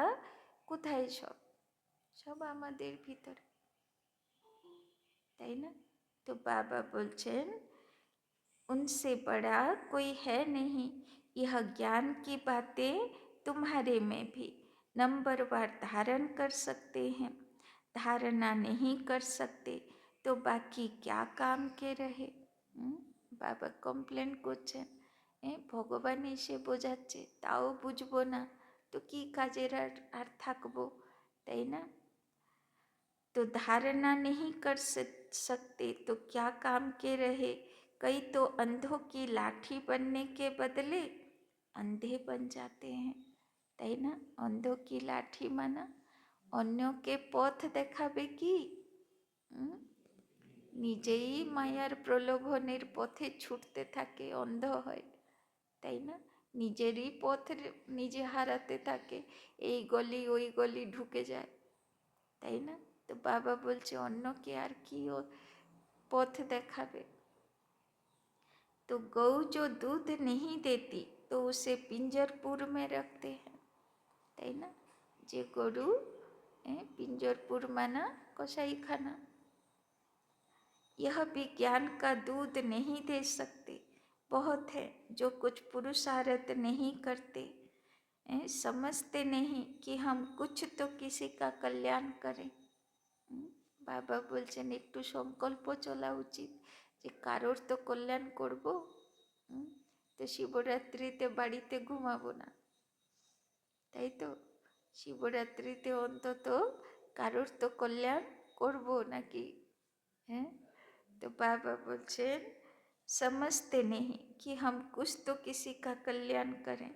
কোথায়? সব সব আমাদের ভিতরে, তাই না? তো বাবা বলছেন, उनसे बड़ा कोई है नहीं, यह ज्ञान की बातें तुम्हारे में भी नंबरवार धारण कर सकते हैं। धारणा नहीं कर सकते तो बाकी क्या काम के रहे? বাবা কমপ্লেন করছেন, ভগবান এসে বোঝাচ্ছে তাও বুঝবো না, তো কি কাজের আর থাকবো, তাই না? तो धारणा नहीं कर सकते तो क्या काम के रहे? कई तो अंधों की लाठी बनने के बदले अंधे बन जाते हैं, তাই না? अंधों की लाठी माना অন্যকে পথ দেখাবে কি? নিজেই মায়ার প্রলোভনের পথে ছুটতে থাকে অন্ধ হয়, তাই না? নিজেরই পথ নিজে হারাতে থাকে, এই গলি ওই গলি ঢুকে যায়, তাই না? তো বাবা বলছে অন্যকে আর কি ও পথ দেখাবে। तो गौ जो दूध नहीं देती तो उसे पिंजरपुर में रखते हैं, তাই না? যে গরু पिंजरपुर माना कसाईखाना, यह विज्ञान का दूध नहीं दे सकते। बहुत है जो कुछ पुरुषार्थ नहीं करते, समझते नहीं कि हम कुछ तो किसी का कल्याण करें। বাবা বলছেন একটু সংকল্প চলা উচিত যে কারোর তো কল্যাণ করব। তো শিবরাত্রিতে বাড়িতে ঘুমাবো না, তাই তো? শিবরাত্রিতে অন্তত কারোর তো কল্যাণ করব নাকি? হ্যাঁ, तो बाबा बोलছেন समझते नहीं कि हम कुछ तो किसी का कल्याण करें,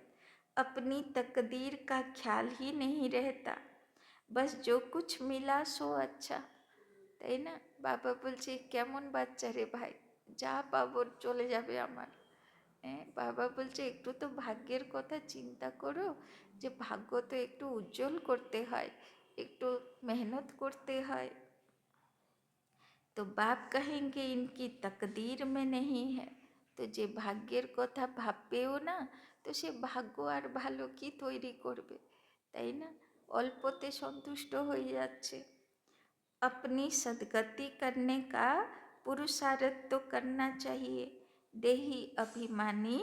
अपनी तकदीर का ख्याल ही नहीं रहता, बस जो कुछ मिला सो अच्छा, তাই না? বাবা বলছে কেমন বাচ্চা রে ভাই, যা পাবো চলে যাবে আমার। হ্যাঁ, বাবা বলছে একটু তো ভাগ্যের কথা চিন্তা করো, যে ভাগ্য তো একটু উজ্জ্বল করতে হয়, একটু মেহনত করতে হয়। তো বাপ कहेंगे इनकी तकदीर में नहीं है, তো যে ভাগ্যের কথা ভাববেও না, তো সে ভাগ্য আর ভালো কি তৈরি করবে, তাই না? অল্পতে সন্তুষ্ট হয়ে যাচ্ছে। अपनी सद्गति करने का पुरुषार्थ तो करना चाहिए, देही अभिमानी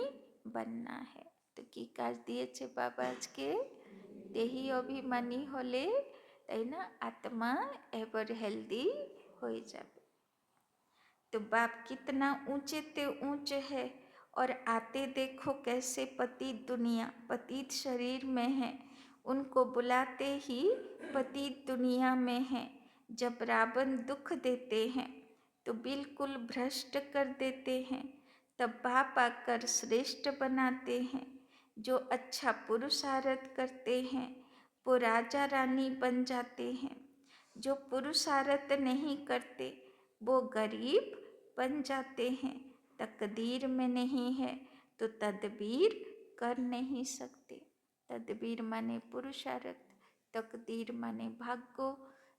बनना है। तो কি কাজ দিয়েছে বাবা আজকে? দেহি অভিমানী হলে, তাই না, আত্মা এবার হেলদি হয়ে যাবে। तो बाप कितना ऊंचे ते ऊंचे है, और आते देखो कैसे पतित दुनिया पतित शरीर में है, उनको बुलाते ही पतित दुनिया में है। जब रावण दुख देते हैं तो बिल्कुल भ्रष्ट कर देते हैं, तब बाप आकर श्रेष्ठ बनाते हैं। जो अच्छा पुरुषार्थ करते हैं वो राजा रानी बन जाते हैं, जो पुरुषार्थ नहीं करते वो गरीब बन जाते हैं। तकदीर में नहीं है तो तदबीर कर नहीं सकते। तदबीर माने पुरुषार्थ, तकदीर माने भाग्य,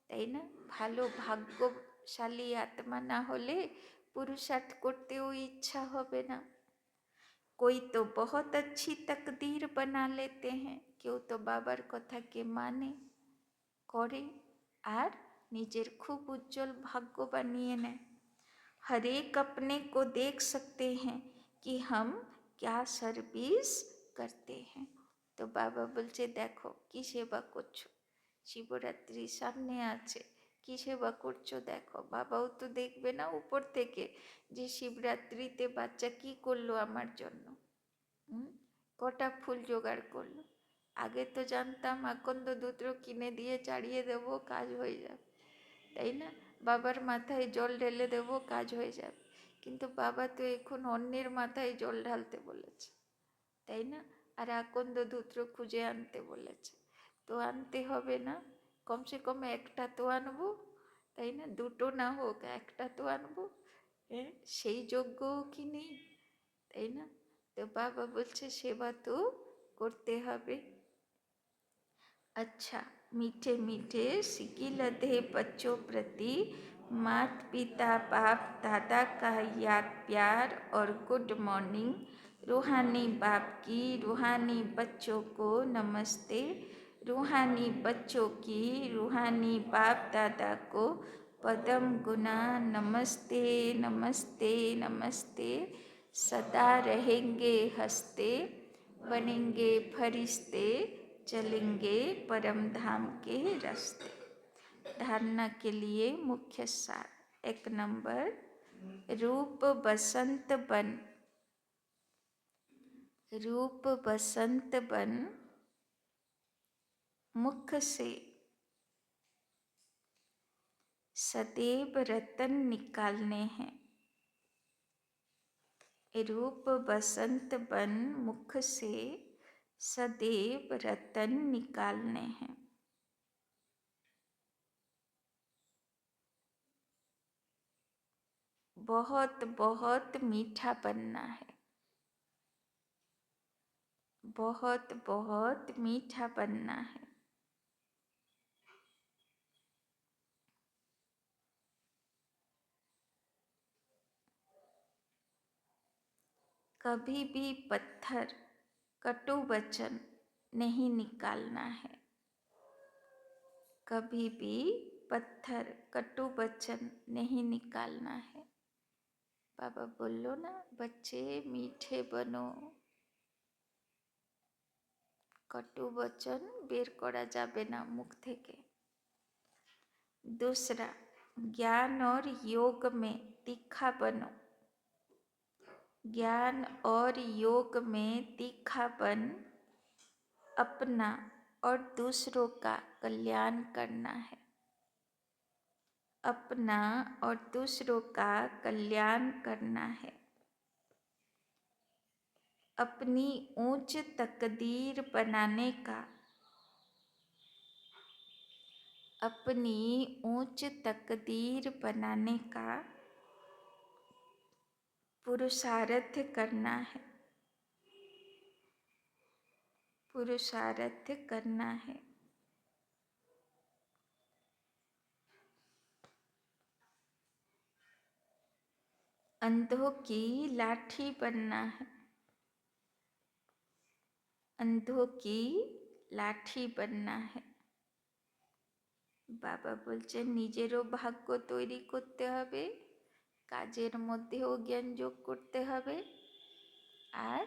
তাই না? ভালো ভাগ্যশালী আত্মা না হলে পুরুষার্থ করতেও ইচ্ছা হবে না। कोई तो बहुत अच्छी तकदीर बना लेते हैं, কেউ তো বাবার কথাকে মানে করে আর নিজের খুব উজ্জ্বল ভাগ্য বানিয়ে নেয়। हर एक अपने को देख सकते हैं कि हम क्या सर्विस करते हैं। তো বাবা বলছে দেখো কি সেবা করছো, শিবরাত্রি সামনে আছে, কি সেবা করছো দেখো। বাবাও তো দেখবে না উপর থেকে যে শিবরাত্রিতে বাচ্চা কি করলো আমার জন্য, কটা ফুল জোগাড় করলো। আগে তো জানতাম আকন্দ দুধ কিনে দিয়ে চাড়িয়ে দেবো, কাজ হয়ে যাবে, তাই না? বাবার মাথায় জল ঢেলে দেবো, কাজ হয়ে যাবে। কিন্তু বাবা তো এখন অন্যের মাথায় জল ঢালতে বলেছে, তাই না? আর আকন্দ দুধ খুঁজে আনতে বলেছে, তো আনতে হবে না? কমসে কম একটা তো আনবো, তাই না? দুটো না হোক একটা তো আনবো। হ্যাঁ, সেই যোগ্যও কি নেই, তাই না? তো বাবা বলছে সেবা তো করতে হবে। अच्छा, मीठे मीठे सिकिलधे बच्चों प्रति माता पिता बाप दादा का याद प्यार और गुड मॉर्निंग। रूहानी बाप की रूहानी बच्चों को नमस्ते, रूहानी बच्चों की रूहानी बाप दादा को पदम गुना नमस्ते नमस्ते नमस्ते। सदा रहेंगे हंसते, बनेंगे फरिश्ते, चलेंगे परम धाम के रास्ते। धारणा के लिए मुख्य सार। 1 नंबर, रूप बसंत बन, रूप बसंत बन मुख से सदैव रतन निकालने हैं। रूप बसंत बन मुख से सदैव रतन निकालने हैं। बहुत बहुत मीठा बनना है, बहुत बहुत मीठा बनना है। कभी भी पत्थर कटु वचन नहीं निकालना है, कभी भी पत्थर कटु वचन नहीं निकालना है। बाबा बोलो ना, बच्चे मीठे बनो, कटु वचन बेर करा जाबे ना मुख थेके। दूसरा, ज्ञान और योग में तीखा बनो, ज्ञान और योग में तीखापन अपना और दूसरों का कल्याण करना है, अपना और दूसरों का कल्याण करना है। अपनी ऊंच तकदीर बनाने का, अपनी ऊंच तकदीर बनाने का पुरुषार्थ करना है, पुरुषार्थ करना है। अंधों की लाठी बनना है, अंधों की लाठी बनना है। बाबा बोलছেন নিজেরও ভাগ্য তৈরি করতে হবে, কাজের মধ্যেও জ্ঞান যোগ করতে হবে, আর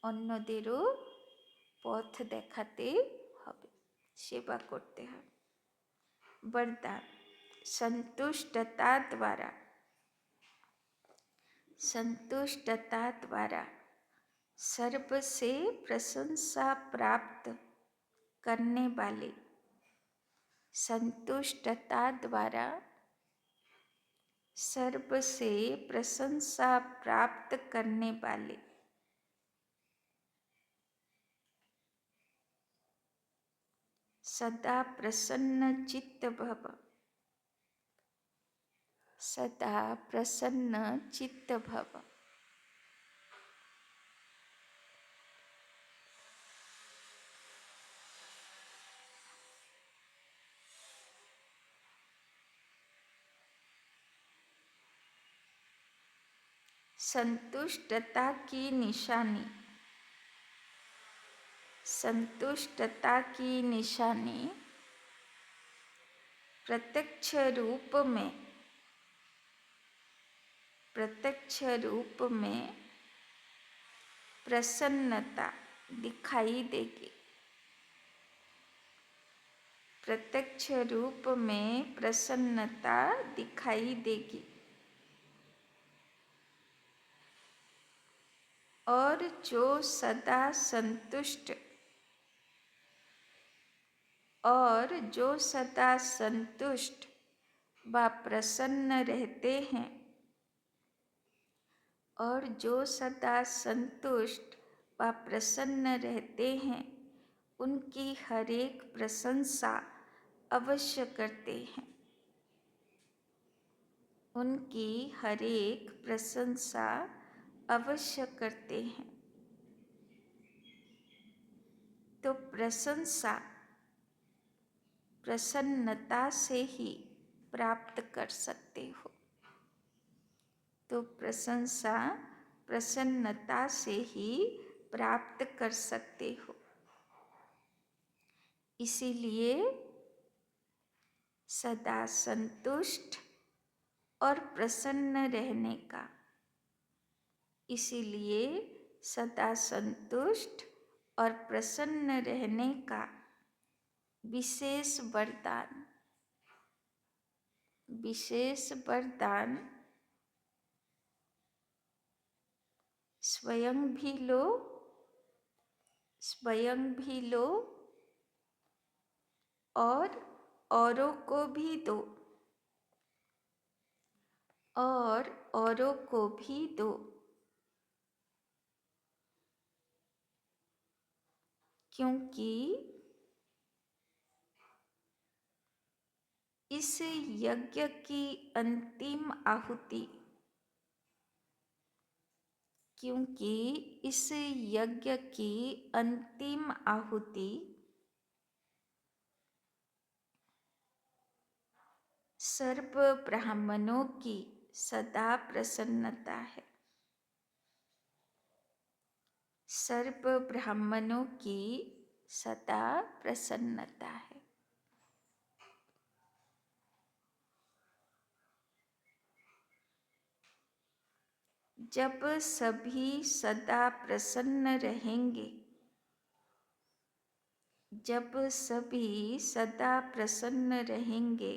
অন্যদেরও পথ দেখাতে হবে, সেবা করতে হবে। वरदान, संतुष्टता द्वारा, संतुष्टता द्वारा सर्व से प्रशंसा प्राप्त करने वाले, संतुष्टता द्वारा सर्व से प्रशंसा प्राप्त करने वाले, सदा प्रसन्न चित्त भव, सदा प्रसन्न चित्त भव। संतुष्टता की निशानी, संतुष्टता की निशानी प्रत्यक्ष रूप में, प्रत्यक्ष रूप में प्रसन्नता दिखाई देगी, प्रत्यक्ष रूप में प्रसन्नता दिखाई देगी। और जो सदा संतुष्ट, और जो सदा संतुष्ट व प्रसन्न रहते हैं, और जो सदा संतुष्ट व प्रसन्न रहते हैं, उनकी हर एक प्रशंसा अवश्य करते हैं, उनकी हर एक प्रशंसा अवश्य करते हैं। तो प्रशंसा प्रसन्नता से ही प्राप्त कर सकते हो, तो प्रशंसा प्रसन्नता से ही प्राप्त कर सकते हो। इसीलिए सदा संतुष्ट और प्रसन्न रहने का, इसीलिए सदा संतुष्ट और प्रसन्न रहने का विशेष वरदान, विशेष वरदान स्वयं भी लो, स्वयं भी लो और औरों को भी दो, और औरों को भी दो। क्योंकि इस यज्ञ की अंतिम आहुति क्योंकि इस यज्ञ की अंतिम आहुति सर्व ब्राह्मणों की सदा प्रसन्नता है। सर्व ब्राह्मणों की सदा प्रसन्नता है। जब सभी सदा प्रसन्न रहेंगे, जब सभी सदा प्रसन्न रहेंगे,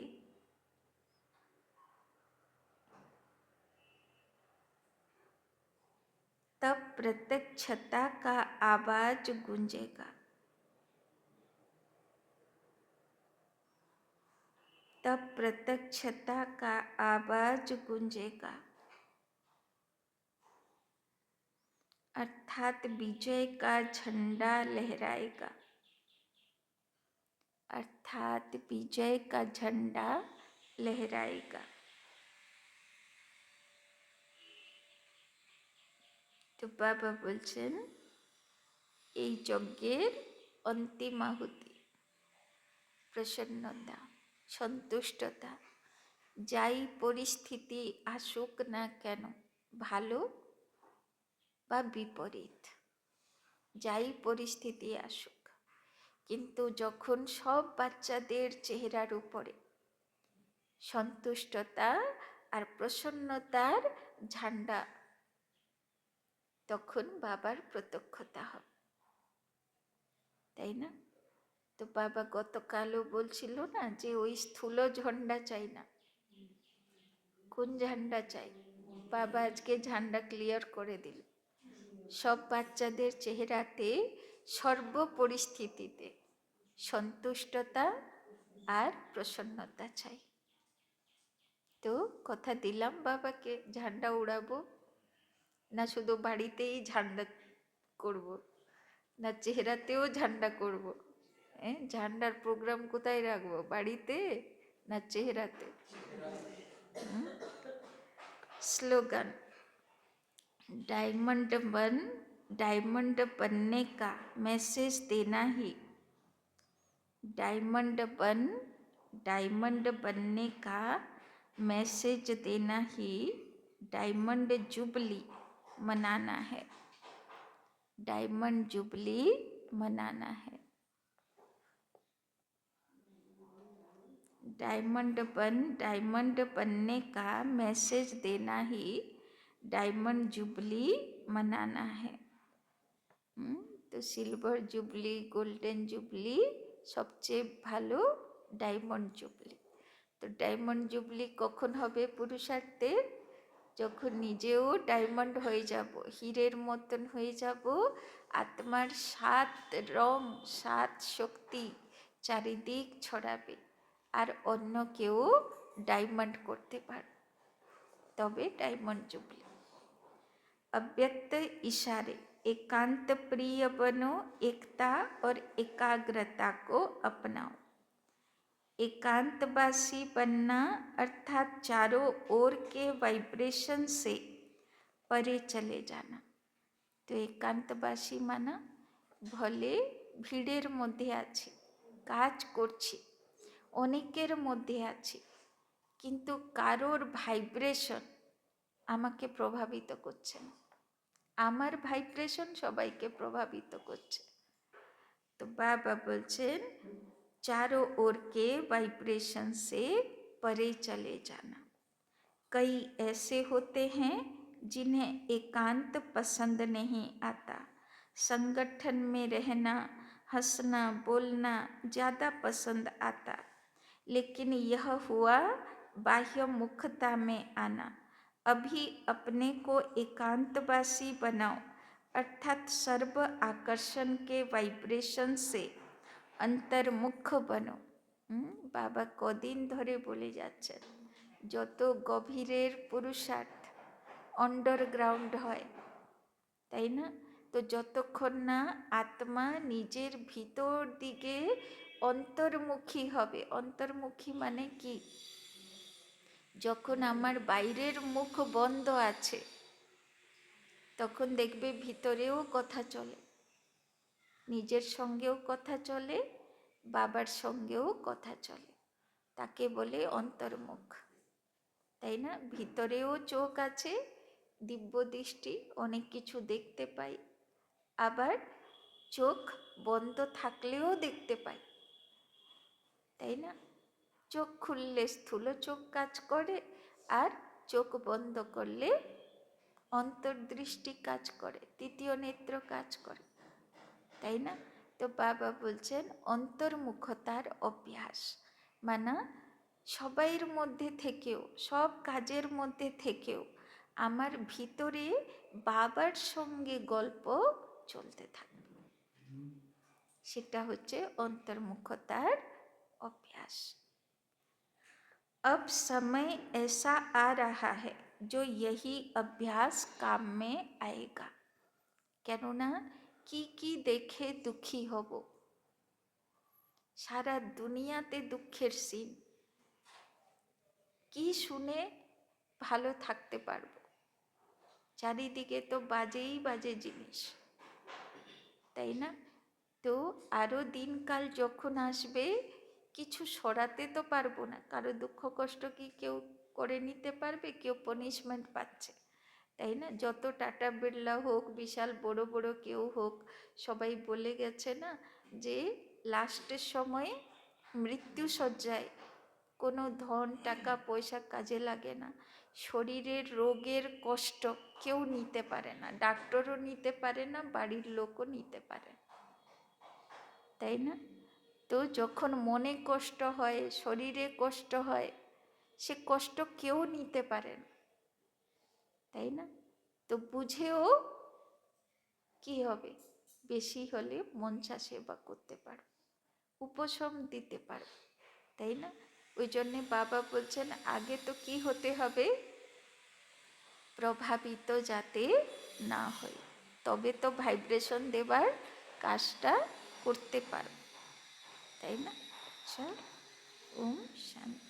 तब प्रत्यक्षता का आवाज गूंजेगा। तब प्रत्यक्षता का आवाज गूंजेगा, अर्थात विजय का झंडा लहराएगा। अर्थात विजय का झंडा लहराएगा। तो बाबा বলছেন এই যজ্ঞের অন্তিম আহুতি প্রসন্নতা, সন্তুষ্টতা। যাই পরিস্থিতি আসুক না কেন, ভালো বা বিপরীত, যাই পরিস্থিতি আসুক, কিন্তু যখন সব বাচ্চাদের চেহারার উপরে সন্তুষ্টতা আর প্রসন্নতার ঝান্ডা, তখন বাবার প্রত্যক্ষতা হবে, তাই না? তো বাবা গতকালও বলছিল না যে ওই স্থূল ঝান্ডা চাই না, কোন ঝান্ডা চাই? বাবা আজকে ঝান্ডা ক্লিয়ার করে দিল। সব বাচ্চাদের চেহারাতে সর্ব পরিস্থিতিতে সন্তুষ্টতা আর প্রসন্নতা চাই। তো কথা দিলাম বাবাকে, ঝান্ডা উড়াবো না শুধু বাড়িতেই ঝান্ডা করব, না চেহারাতেও ঝান্ডা করব? ঝান্ডার প্রোগ্রাম কোথায় রাখবো, বাড়িতে না চেহারাতে? स्लोगन, डायमंड बनने का मैसेज देना ही, डायमंड बनने का मैसेज देना ही डायमंड जुबली मनाना है। डायमंड जुबली मनाना है। डायमंड बनने का मैसेज देना ही डायमंड जुबली मनाना है। तो सिल्वर जुबली, गोल्डन जुबली सबचेয়ে ভালো ডায়মন্ড জুবলি। তো ডায়মন্ড জুবলি কখন হবে পুরুষার্থের? যখন নিজেও ডায়মন্ড হয়ে যাব, হীরের মতন হয়ে যাব, আত্মার 7 রং 7 শক্তি চারিদিক ছড়াবে, আর অন্য কেউ ডায়মন্ড করতে পারবে, তবে ডায়মন্ড জুবলি। अव्यक्त इशारे, एकांत प्रिय बनो, एकता और एकाग्रता को अपनाओ। एकांतवासी बनना अर्थात चारों ओर के वाइब्रेशन से परे चले जाना। तो एकांतवासी माना भले ভিড়ের মধ্যে আছি, কাজ করছি, অনেকের মধ্যে আছি, কিন্তু কারোর ভাইব্রেশন আমাকে প্রভাবিত করছে না, আমার ভাইব্রেশন সবাইকে প্রভাবিত করছে। तो बाबा बोलছেন चारों ओर के वाइब्रेशन से परे चले जाना। कई ऐसे होते हैं जिन्हें एकांत पसंद नहीं आता, संगठन में रहना, हंसना बोलना ज़्यादा पसंद आता, लेकिन यह हुआ बाह्य मुखता में आना। अभी अपने को एकांतवासी बनाओ, अर्थात सर्व आकर्षण के वाइब्रेशन से अंतर्मुख बनो। बाबा कदिन धरे बोले যাচ্ছেন যত গভীরের পুরুষার্থ আন্ডারগ্রাউন্ড হয়, তাই না? তো যতক্ষণ না আত্মা নিজের ভিতর দিকে অন্তর্মুখী হবে, অন্তর্মুখী মানে কি? যখন আমার বাইরের মুখ বন্ধ আছে, তখন দেখবে ভিতরেও কথা চলে, নিজের সঙ্গেও কথা চলে, বাবার সঙ্গেও কথা চলে। তাকে বলে অন্তর্মুখ, তাই না? ভিতরেও চোখ আছে, দিব্য দৃষ্টি, অনেক কিছু দেখতে পাই, আবার চোখ বন্ধ থাকলেও দেখতে পাই, তাই না? চোখ খুললে স্থূল চোখ কাজ করে, আর চোখ বন্ধ করলে অন্তর্দৃষ্টি কাজ করে, তৃতীয় নেত্র কাজ করে, তাই না? তো বাবা বলছেন অন্তর্মুখতার অভ্যাস, মানে সবাইয়ের মধ্যে থেকেও, সব কাজের মধ্যে থেকেও আমার ভিতরে বাবার সঙ্গে গল্প চলতে থাকবে, সেটা হচ্ছে অন্তর্মুখতার অভ্যাস। अब समय ऐसा आ रहा है जो यही अभ्यास काम में आएगा। কেননা কি কি দেখে দুঃখী হব, সারা দুনিয়াতে দুঃখের সিন, কি শুনে ভালো থাকতে পারবো, চারিদিকে তো বাজেই বাজে জিনিস, তাই না? তো আরও দিনকাল যখন আসবে, কিছু সরাতে তো পারবো না, কারো দুঃখ কষ্ট কি কেউ করে নিতে পারবে? কেউ পানিশমেন্ট পাচ্ছে, তাই না? যত টাটা বিড়লা হোক, বিশাল বড় বড় কেউ হোক, সবাই বলে গেছে না যে লাস্টের সময়ে মৃত্যুশয্যায় কোনো ধন টাকা পয়সা কাজে লাগে না, শরীরের রোগের কষ্ট কেউ নিতে পারে না, ডাক্তারও নিতে পারে না, বাড়ির লোকও নিতে পারে না, তাই না? তো যখন মনে কষ্ট হয়, শরীরে কষ্ট হয়, সে কষ্ট কেউ নিতে পারে না, তাই না? তো বুঝেও কি হবে, বেশি হলে মনসা সেবা করতে পারো, উপশম দিতে পারো, তাই না? ওই জন্যে বাবা বলছেন আগে তো কি হতে হবে, প্রভাবিত যাতে না হয়, তবে তো ভাইব্রেশন দেবার কাজটা করতে পারো, তাই না? আচ্ছা, ওম শান্তি।